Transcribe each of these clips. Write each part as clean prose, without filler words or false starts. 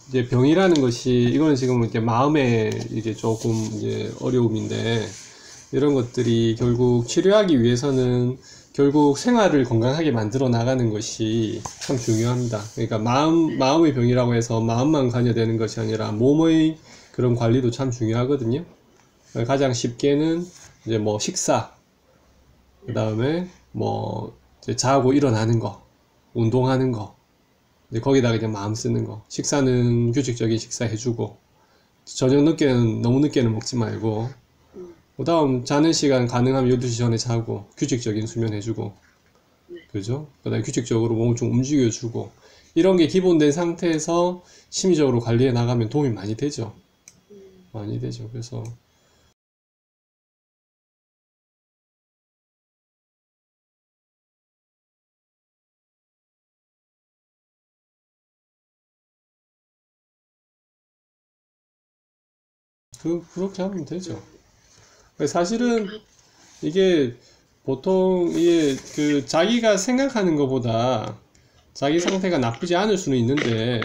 이제 병이라는 것이, 이거는 지금 이렇게 마음의 이게 조금 이제 어려움인데, 이런 것들이 결국 치료하기 위해서는 결국 생활을 건강하게 만들어 나가는 것이 참 중요합니다. 그러니까 마음의 병이라고 해서 마음만 관여되는 것이 아니라 몸의 그런 관리도 참 중요하거든요. 가장 쉽게는 이제 뭐 식사, 그 다음에 뭐 이제 자고 일어나는 거, 운동하는 거, 이제 거기다가 그냥 마음 쓰는 거. 식사는 규칙적인 식사 해주고, 저녁 늦게는, 너무 늦게는 먹지 말고, 그 다음 자는 시간 가능하면 12시 전에 자고, 규칙적인 수면 해주고, 그죠? 그 다음에 규칙적으로 몸을 좀 움직여주고, 이런 게 기본된 상태에서 심리적으로 관리해 나가면 도움이 많이 되죠. 많이 되죠. 그래서, 그렇게 하면 되죠. 사실은 이게 보통 이게 그 자기가 생각하는 것보다 자기 상태가 나쁘지 않을 수는 있는데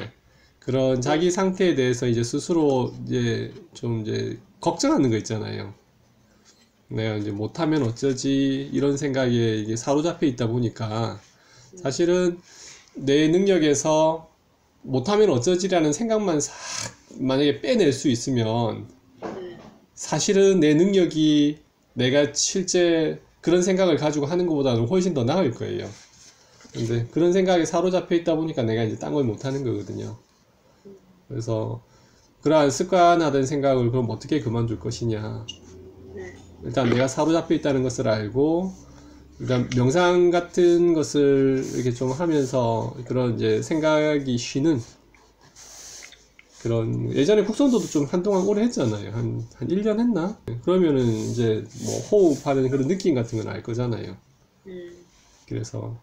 그런 자기 상태에 대해서 이제 스스로 이제 좀 이제 걱정하는 거 있잖아요. 내가 이제 못하면 어쩌지 이런 생각에 이게 사로잡혀 있다 보니까 사실은 내 능력에서 못하면 어쩌지라는 생각만 싹 만약에 빼낼 수 있으면 사실은 내 능력이 내가 실제 그런 생각을 가지고 하는 것보다는 훨씬 더 나을 거예요. 근데 그런 생각에 사로잡혀 있다 보니까 내가 이제 딴 걸 못하는 거거든요. 그래서 그러한 습관화된 생각을 그럼 어떻게 그만둘 것이냐. 일단 내가 사로잡혀 있다는 것을 알고 일단 명상 같은 것을 이렇게 좀 하면서 그런 이제 생각이 쉬는 그런, 예전에 국선도도 좀 한동안 오래 했잖아요. 한 1년 했나? 그러면은 이제 뭐 호흡하는 그런 느낌 같은 건 알 거잖아요. 그래서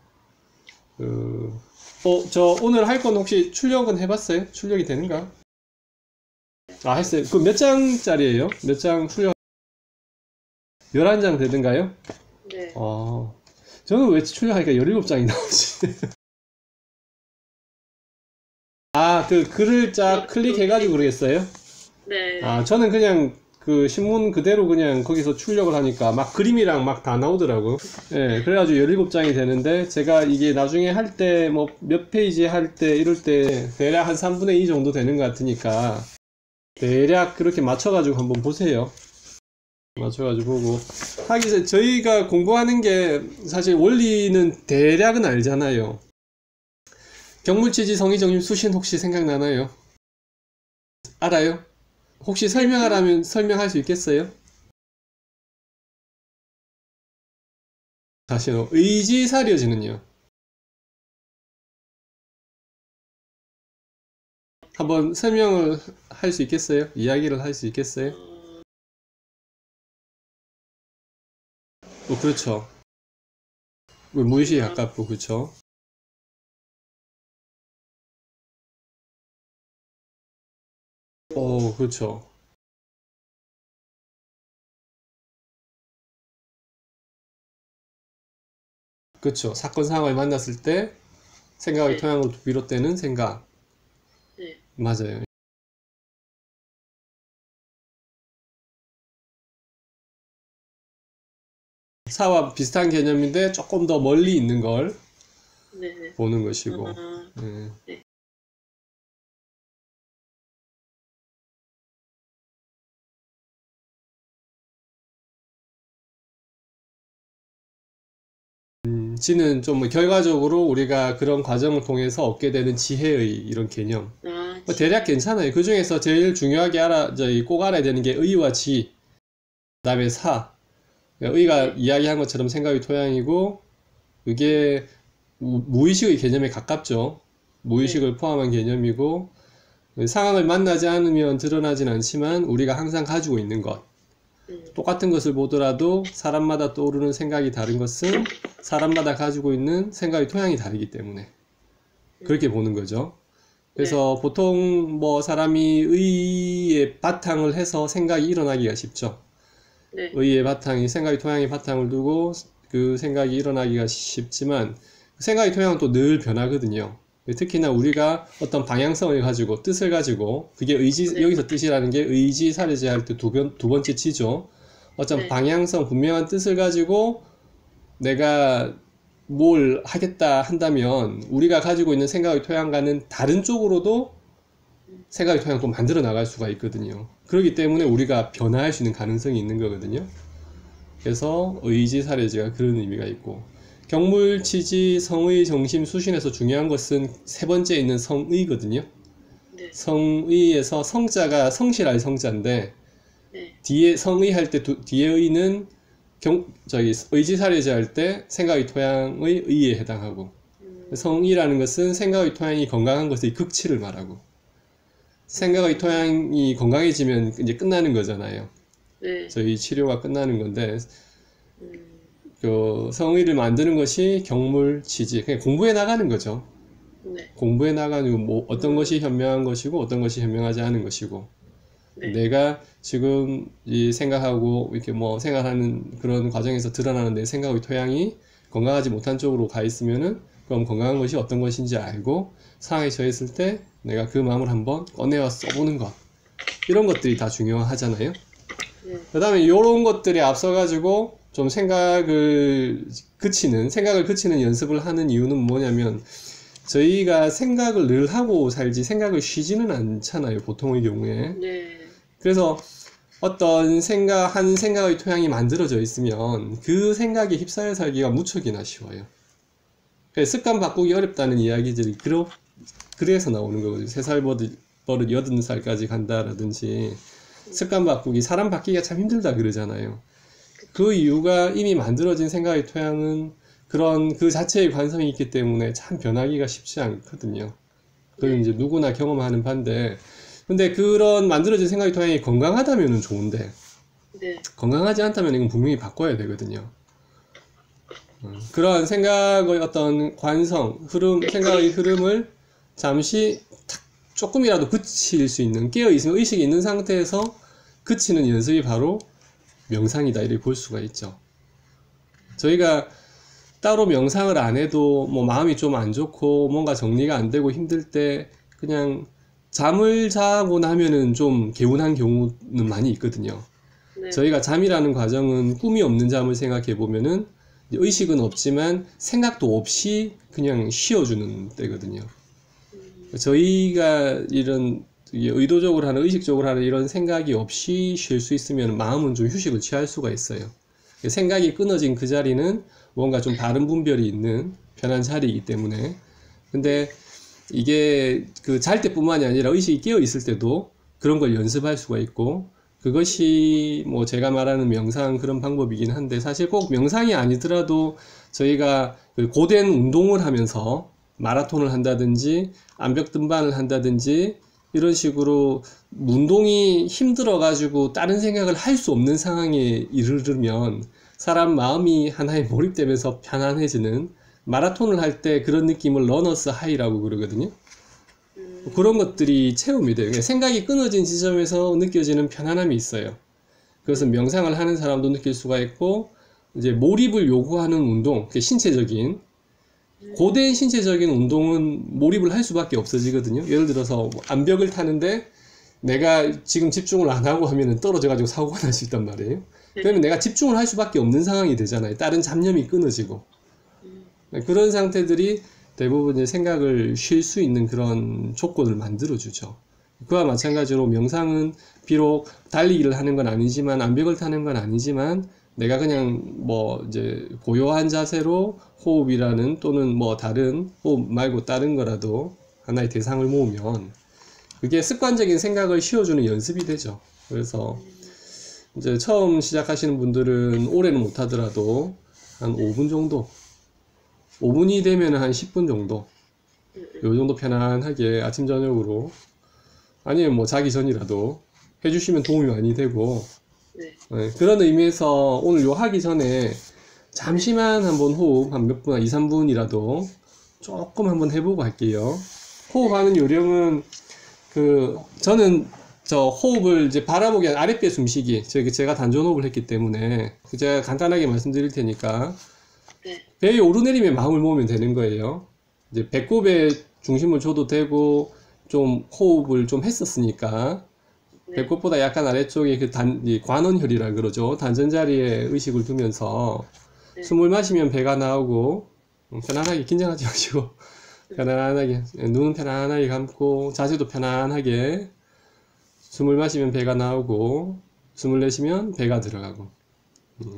저 오늘 할 건 혹시 출력은 해봤어요? 출력이 되는가? 아, 했어요. 그 몇 장짜리예요? 몇 장 출력? 11장 되던가요? 네. 저는 왜 출력하니까 17장이 나오지? 아, 그 글을 쫙 클릭해가지고 그러겠어요? 네. 아, 저는 그냥 그 신문 그대로 그냥 거기서 출력을 하니까 막 그림이랑 막 다 나오더라고. 예, 그래가지고 17장이 되는데 제가 이게 나중에 할 때 뭐 몇 페이지 할 때 이럴 때 대략 한 3분의 2 정도 되는 것 같으니까 대략 그렇게 맞춰가지고 한번 보세요. 맞춰가지고 보고 하기 전에 저희가 공부하는 게 사실 원리는 대략은 알잖아요. 경물치지 성의정림 수신 혹시 생각나나요? 알아요? 혹시 설명하라면 설명할 수 있겠어요? 다시요. 의지사려지는요. 한번 설명을 할 수 있겠어요? 이야기를 할 수 있겠어요? 그렇죠. 무의식에 가깝고, 그렇죠. 그렇죠. 그렇죠. 사건 상황을 만났을 때 생각의 네. 토양으로 비롯되는 생각. 네. 맞아요. 사와 비슷한 개념인데 조금 더 멀리 있는 걸 네. 보는 것이고. 네. 네. 지는 좀 결과적으로 우리가 그런 과정을 통해서 얻게 되는 지혜의 이런 개념. 대략 괜찮아요. 그 중에서 제일 중요하게 꼭 알아야 되는 게 의와 지, 그 다음에 사. 그러니까 의가 이야기한 것처럼 생각의 토양이고, 그게 무의식의 개념에 가깝죠. 무의식을 포함한 개념이고, 상황을 만나지 않으면 드러나진 않지만 우리가 항상 가지고 있는 것. 똑같은 것을 보더라도 사람마다 떠오르는 생각이 다른 것은 사람마다 가지고 있는 생각의 토양이 다르기 때문에 그렇게 보는 거죠. 그래서 보통 뭐 사람이 의의 바탕을 해서 생각이 일어나기가 쉽죠. 의의 바탕이 생각의 토양의 바탕을 두고 그 생각이 일어나기가 쉽지만 생각의 토양은 또 늘 변하거든요. 특히나 우리가 어떤 방향성을 가지고 뜻을 가지고 그게 네. 여기서 뜻이라는 게 의지 사례제 할 때 두 번째 지죠. 어떤 네. 방향성 분명한 뜻을 가지고 내가 뭘 하겠다 한다면 우리가 가지고 있는 생각의 토양과는 다른 쪽으로도 생각의 토양을 또 만들어 나갈 수가 있거든요. 그렇기 때문에 우리가 변화할 수 있는 가능성이 있는 거거든요. 그래서 의지 사례제가 그런 의미가 있고, 경물, 치지, 성의, 정심, 수신에서 중요한 것은 세 번째 있는 성의거든요. 네. 성의에서 성자가 성실할 성자인데, 네. 뒤에 성의 할 때 뒤에 의는 의지 사례제 할 때 생각의 토양의 의에 해당하고, 성의라는 것은 생각의 토양이 건강한 것의 극치를 말하고, 생각의 토양이 건강해지면 이제 끝나는 거잖아요. 네. 저희 치료가 끝나는 건데, 음, 그 성의를 만드는 것이 경물, 치지, 그냥 공부해 나가는 거죠. 네. 공부해 나가는 뭐 어떤 것이 현명한 것이고 어떤 것이 현명하지 않은 것이고, 네. 내가 지금 이 생각하고 이렇게 뭐 생각하는 그런 과정에서 드러나는 내 생각의 토양이 건강하지 못한 쪽으로 가 있으면은, 그럼 건강한 것이 어떤 것인지 알고 상황에 처했을 때 내가 그 마음을 한번 꺼내와 써보는 것, 이런 것들이 다 중요하잖아요. 네. 그 다음에 이런 것들에 앞서가지고 좀 생각을 그치는 연습을 하는 이유는 뭐냐면, 저희가 생각을 늘 하고 살지 생각을 쉬지는 않잖아요, 보통의 경우에. 네. 그래서 어떤 한 생각의 토양이 만들어져 있으면 그 생각에 휩싸여 살기가 무척이나 쉬워요. 그래서 습관 바꾸기 어렵다는 이야기들이 그래서 나오는 거거든요. 3살 버릇 8살까지 간다라든지, 습관 바꾸기, 사람 바뀌기가 참 힘들다 그러잖아요. 그 이유가 이미 만들어진 생각의 토양은 그 자체의 관성이 있기 때문에 참 변하기가 쉽지 않거든요. 그건 이제 누구나 경험하는 바인데, 근데 그런 만들어진 생각의 토양이 건강하다면은 좋은데, 네. 건강하지 않다면 이건 분명히 바꿔야 되거든요. 그러한 생각의 어떤 생각의 흐름을 잠시 조금이라도 그칠 수 있는, 깨어있으면 의식이 있는 상태에서 그치는 연습이 바로 명상이다, 이렇게 볼 수가 있죠. 저희가 따로 명상을 안 해도 뭐 마음이 좀 안 좋고 뭔가 정리가 안 되고 힘들 때 그냥 잠을 자고 나면은 좀 개운한 경우는 많이 있거든요. 네. 저희가 잠이라는 과정은 꿈이 없는 잠을 생각해 보면은 의식은 없지만 생각도 없이 그냥 쉬어주는 때거든요. 저희가 이런 의도적으로 하는, 의식적으로 하는 이런 생각이 없이 쉴 수 있으면 마음은 좀 휴식을 취할 수가 있어요. 생각이 끊어진 그 자리는 뭔가 좀 다른 분별이 있는 편한 자리이기 때문에. 근데 이게 그 잘 때뿐만이 아니라 의식이 깨어 있을 때도 그런 걸 연습할 수가 있고, 그것이 뭐 제가 말하는 명상 그런 방법이긴 한데, 사실 꼭 명상이 아니더라도 저희가 그 고된 운동을 하면서 마라톤을 한다든지 암벽 등반을 한다든지 이런 식으로 운동이 힘들어 가지고 다른 생각을 할 수 없는 상황에 이르르면 사람 마음이 하나에 몰입되면서 편안해지는, 마라톤을 할 때 그런 느낌을 러너스 하이라고 그러거든요. 그런 것들이 체험이 돼요. 생각이 끊어진 지점에서 느껴지는 편안함이 있어요. 그것은 명상을 하는 사람도 느낄 수가 있고, 이제 몰입을 요구하는 운동, 신체적인 고된 신체적인 운동은 몰입을 할 수밖에 없어지거든요. 예를 들어서 암벽을 타는데 내가 지금 집중을 안 하고 하면은 떨어져가지고 사고가 날 수 있단 말이에요. 그러면 내가 집중을 할 수밖에 없는 상황이 되잖아요. 다른 잡념이 끊어지고. 그런 상태들이 대부분 이제 생각을 쉴 수 있는 그런 조건을 만들어주죠. 그와 마찬가지로 명상은 비록 달리기를 하는 건 아니지만, 암벽을 타는 건 아니지만, 내가 그냥 뭐 이제 고요한 자세로 호흡이라는, 또는 뭐 다른 호흡 말고 다른 거라도 하나의 대상을 모으면 그게 습관적인 생각을 쉬어주는 연습이 되죠. 그래서 이제 처음 시작하시는 분들은 오래는 못 하더라도 한 5분 정도, 5분이 되면 한 10분 정도, 요 정도 편안하게 아침 저녁으로, 아니면 뭐 자기 전이라도 해주시면 도움이 많이 되고, 네, 그런 의미에서 오늘 요 하기 전에 잠시만 한번 호흡 한 몇 분, 2, 3분이라도 조금 한번 해보고 할게요. 호흡하는 요령은 저는 저 호흡을 이제 바라보기 아니라 아랫배 숨쉬기, 제가 단전호흡을 했기 때문에 제가 간단하게 말씀드릴 테니까, 배의 오르내림에 마음을 모으면 되는 거예요. 이제 배꼽에 중심을 줘도 되고 좀 호흡을 좀 했었으니까 네. 배꼽보다 약간 아래쪽에 이 관원혈이라 그러죠. 단전 자리에 의식을 두면서 네. 숨을 마시면 배가 나오고 편안하게 긴장하지 마시고 편안하게 눈은 편안하게 감고 자세도 편안하게 숨을 마시면 배가 나오고 숨을 내쉬면 배가 들어가고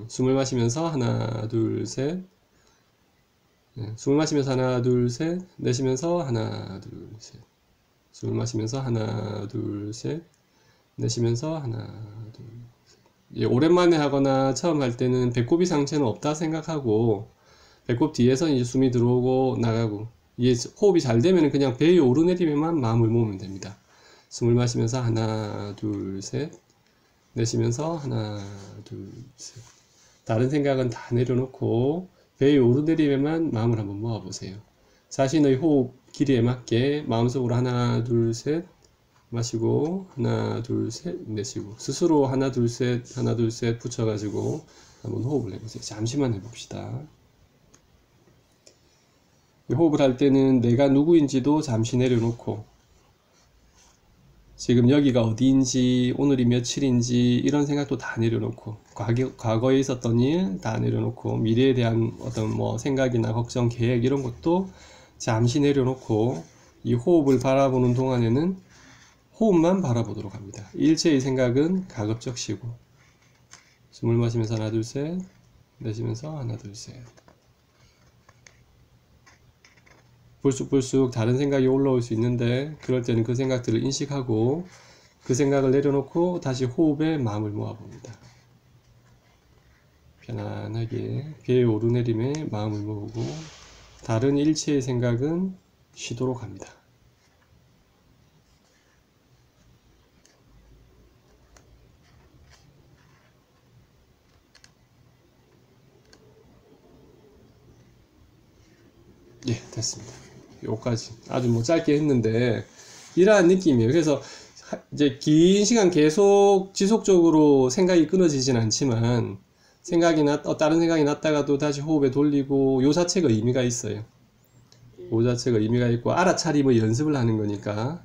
숨을 마시면서 하나 둘 셋 숨을 마시면서 하나 둘 셋 내쉬면서 하나 둘 셋 숨을 마시면서 하나 둘 셋 내쉬면서 하나 둘 셋. 오랜만에 하거나 처음 할 때는 배꼽이 상체는 없다 생각하고 배꼽 뒤에서 이제 숨이 들어오고 나가고 이게 호흡이 잘 되면 그냥 배의 오르내림에만 마음을 모으면 됩니다. 숨을 마시면서 하나 둘 셋 내쉬면서 하나 둘 셋 다른 생각은 다 내려놓고 배의 오르내림에만 마음을 한번 모아보세요. 자신의 호흡 길이에 맞게 마음속으로 하나 둘 셋 마시고 하나 둘 셋 내쉬고 스스로 하나 둘 셋 하나 둘 셋 붙여가지고 한번 호흡을 해보세요. 잠시만 해봅시다. 호흡을 할 때는 내가 누구인지도 잠시 내려놓고 지금 여기가 어디인지 오늘이 며칠인지 이런 생각도 다 내려놓고 과거에 있었던 일 다 내려놓고 미래에 대한 어떤 뭐 생각이나 걱정 계획 이런 것도 잠시 내려놓고 이 호흡을 바라보는 동안에는 호흡만 바라보도록 합니다. 일체의 생각은 가급적 쉬고 숨을 마시면서 하나 둘 셋 내쉬면서 하나 둘 셋 불쑥불쑥 다른 생각이 올라올 수 있는데 그럴 때는 그 생각들을 인식하고 그 생각을 내려놓고 다시 호흡에 마음을 모아봅니다. 편안하게 배의 오르내림에 마음을 모으고 다른 일체의 생각은 쉬도록 합니다. 예, 됐습니다. 요까지 아주 뭐 짧게 했는데 이러한 느낌이에요. 그래서 이제 긴 시간 계속 지속적으로 생각이 끊어지진 않지만 다른 생각이 났다가도 다시 호흡에 돌리고 요 자체가 의미가 있어요. 요 자체가 의미가 있고 알아차림의 연습을 하는 거니까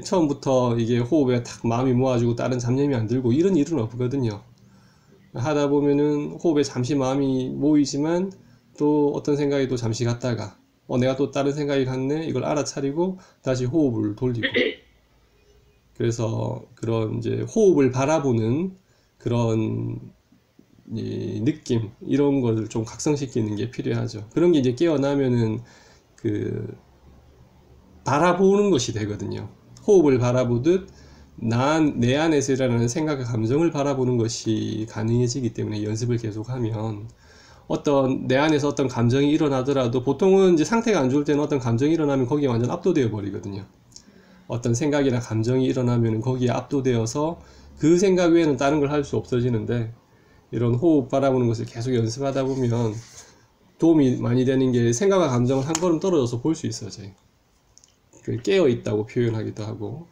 처음부터 이게 호흡에 탁 마음이 모아지고 다른 잡념이 안 들고 이런 일은 없거든요. 하다 보면은 호흡에 잠시 마음이 모이지만 또 어떤 생각이 또 잠시 갔다가 내가 또 다른 생각이 갔네 이걸 알아차리고 다시 호흡을 돌리고 그래서 그런 이제 호흡을 바라보는 그런 이 느낌 이런 걸 좀 각성시키는 게 필요하죠. 그런 게 이제 깨어나면은 그 바라보는 것이 되거든요. 호흡을 바라보듯 내 안에서 일어나는 생각과 감정을 바라보는 것이 가능해지기 때문에 연습을 계속하면 내 안에서 어떤 감정이 일어나더라도 보통은 이제 상태가 안 좋을 때는 어떤 감정이 일어나면 거기에 완전 압도되어 버리거든요. 어떤 생각이나 감정이 일어나면 거기에 압도되어서 그 생각 외에는 다른 걸 할 수 없어지는데 이런 호흡 바라보는 것을 계속 연습하다 보면 도움이 많이 되는 게 생각과 감정을 한 걸음 떨어져서 볼 수 있어져요. 깨어 있다고 표현하기도 하고.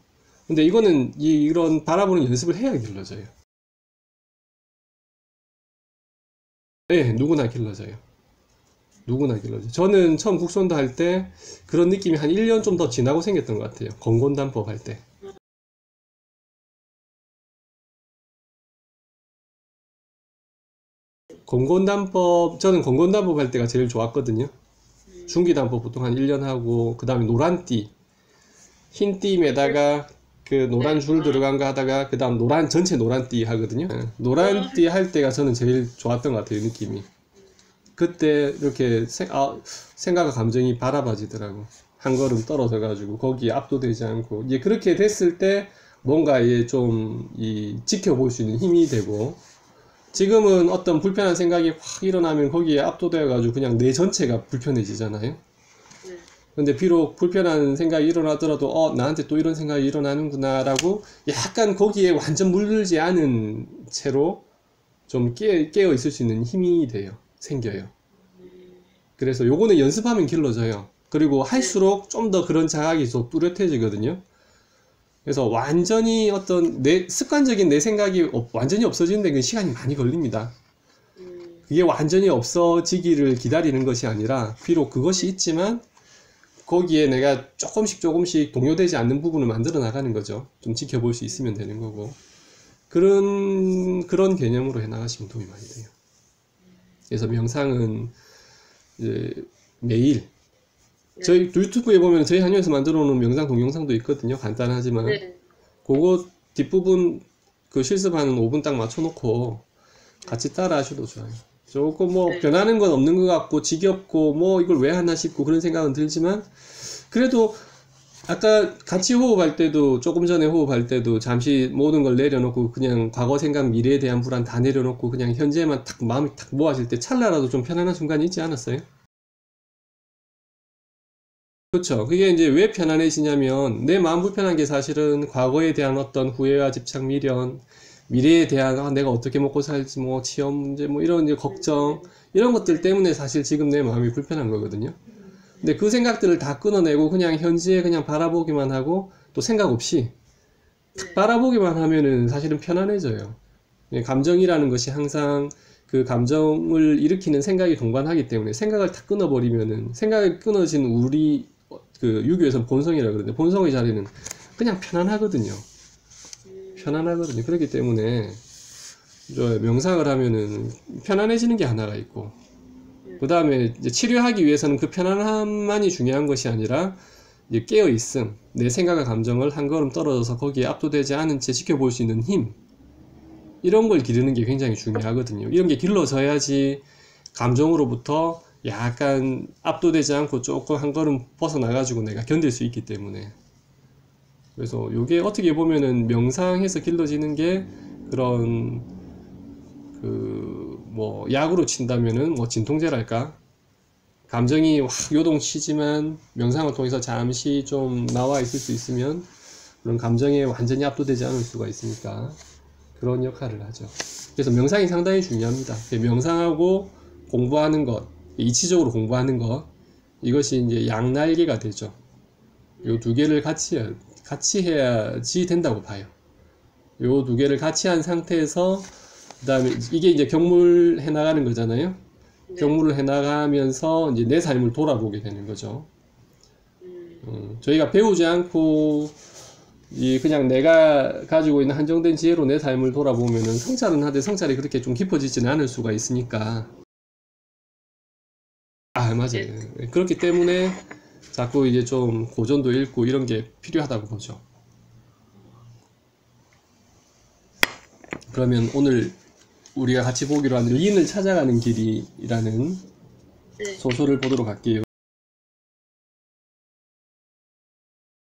근데 이거는 이런 바라보는 연습을 해야 길러져요. 네, 누구나 길러져요. 누구나 길러져요. 저는 처음 국선도 할 때 그런 느낌이 한 1년 좀 더 지나고 생겼던 것 같아요. 건곤단법 할 때. 저는 건곤단법 할 때가 제일 좋았거든요. 중기단법 보통 한 1년 하고, 그 다음에 노란띠. 흰 띠에다가 그 노란 줄 들어간 거 하다가, 그 다음 전체 노란띠 하거든요. 노란띠 할 때가 저는 제일 좋았던 것 같아요, 느낌이. 그때 이렇게 생각과 감정이 바라봐지더라고. 한 걸음 떨어져가지고, 거기에 압도되지 않고. 이제 그렇게 됐을 때 뭔가 좀 지켜볼 수 있는 힘이 되고, 지금은 어떤 불편한 생각이 확 일어나면 거기에 압도되어가지고 그냥 내 전체가 불편해지잖아요. 근데 비록 불편한 생각이 일어나더라도 나한테 또 이런 생각이 일어나는구나 라고 약간 거기에 완전 물들지 않은 채로 좀 깨어 있을 수 있는 힘이 생겨요. 그래서 요거는 연습하면 길러져요. 그리고 할수록 좀 더 그런 자각이 더 뚜렷해지거든요. 그래서 완전히 습관적인 내 생각이 완전히 없어지는데 그 시간이 많이 걸립니다. 그게 완전히 없어지기를 기다리는 것이 아니라 비록 그것이 있지만 거기에 내가 조금씩 동요되지 않는 부분을 만들어 나가는 거죠. 좀 지켜볼 수 있으면 되는 거고. 그런 개념으로 해 나가시면 도움이 많이 돼요. 그래서 명상은 이제 매일 저희 유튜브에 보면 저희 한의원에서 만들어 놓은 명상 동영상도 있거든요. 간단하지만 네. 그거 뒷부분 그 실습하는 5분 딱 맞춰놓고 같이 따라 하셔도 좋아요. 조금 뭐 네. 변하는 건 없는 것 같고 지겹고 뭐 이걸 왜 하나 싶고 그런 생각은 들지만 그래도 아까 같이 호흡할 때도 조금 전에 호흡할 때도 잠시 모든 걸 내려놓고 그냥 과거 생각 미래에 대한 불안 다 내려놓고 그냥 현재만 탁 마음이 탁 모아질 때 찰나라도 좀 편안한 순간이 있지 않았어요? 그렇죠. 그게 이제 왜 편안해지냐면 내 마음 불편한 게 사실은 과거에 대한 어떤 후회와 집착, 미련, 미래에 대한 내가 어떻게 먹고 살지 뭐 취업 문제 뭐 이런 이제 걱정 이런 것들 때문에 사실 지금 내 마음이 불편한 거거든요. 근데 그 생각들을 다 끊어내고 그냥 현지에 그냥 바라보기만 하고 또 생각 없이 탁 바라보기만 하면은 사실은 편안해져요. 감정이라는 것이 항상 그 감정을 일으키는 생각이 동반하기 때문에 생각을 탁 끊어버리면은 생각이 끊어진 우리 그 유교에서 본성이라 그러는데 본성의 자리는 그냥 편안하거든요. 편안하거든요. 그렇기 때문에 저 명상을 하면은 편안해지는 게 하나가 있고 그 다음에 이제 치료하기 위해서는 그 편안함만이 중요한 것이 아니라 이제 깨어있음, 내 생각과 감정을 한 걸음 떨어져서 거기에 압도되지 않은 채 지켜볼 수 있는 힘 이런 걸 기르는 게 굉장히 중요하거든요. 이런 게 길러져야지 감정으로부터 약간 압도되지 않고 조금 한 걸음 벗어나가지고 내가 견딜 수 있기 때문에 그래서 요게 어떻게 보면은 명상해서 길러지는 게 그런 그 뭐 약으로 친다면은 뭐 진통제랄까 감정이 확 요동치지만 명상을 통해서 잠시 좀 나와 있을 수 있으면 그런 감정에 완전히 압도되지 않을 수가 있으니까 그런 역할을 하죠. 그래서 명상이 상당히 중요합니다. 명상하고 공부하는 것, 이치적으로 공부하는 것 이것이 이제 양날개가 되죠. 요 두 개를 같이 해야지 된다고 봐요. 요 두 개를 같이 한 상태에서 그 다음에 이게 이제 경물 해 나가는 거잖아요. 네. 경물을 해 나가면서 이제 내 삶을 돌아보게 되는 거죠. 저희가 배우지 않고 그냥 내가 가지고 있는 한정된 지혜로 내 삶을 돌아보면은 성찰은 하되 성찰이 그렇게 좀 깊어지지는 않을 수가 있으니까 맞아요. 그렇기 때문에 자꾸 이제 좀 고전도 읽고 이런 게 필요하다고 보죠. 그러면 오늘 우리가 같이 보기로 한 린을 찾아가는 길이라는 네. 소설을 보도록 할게요.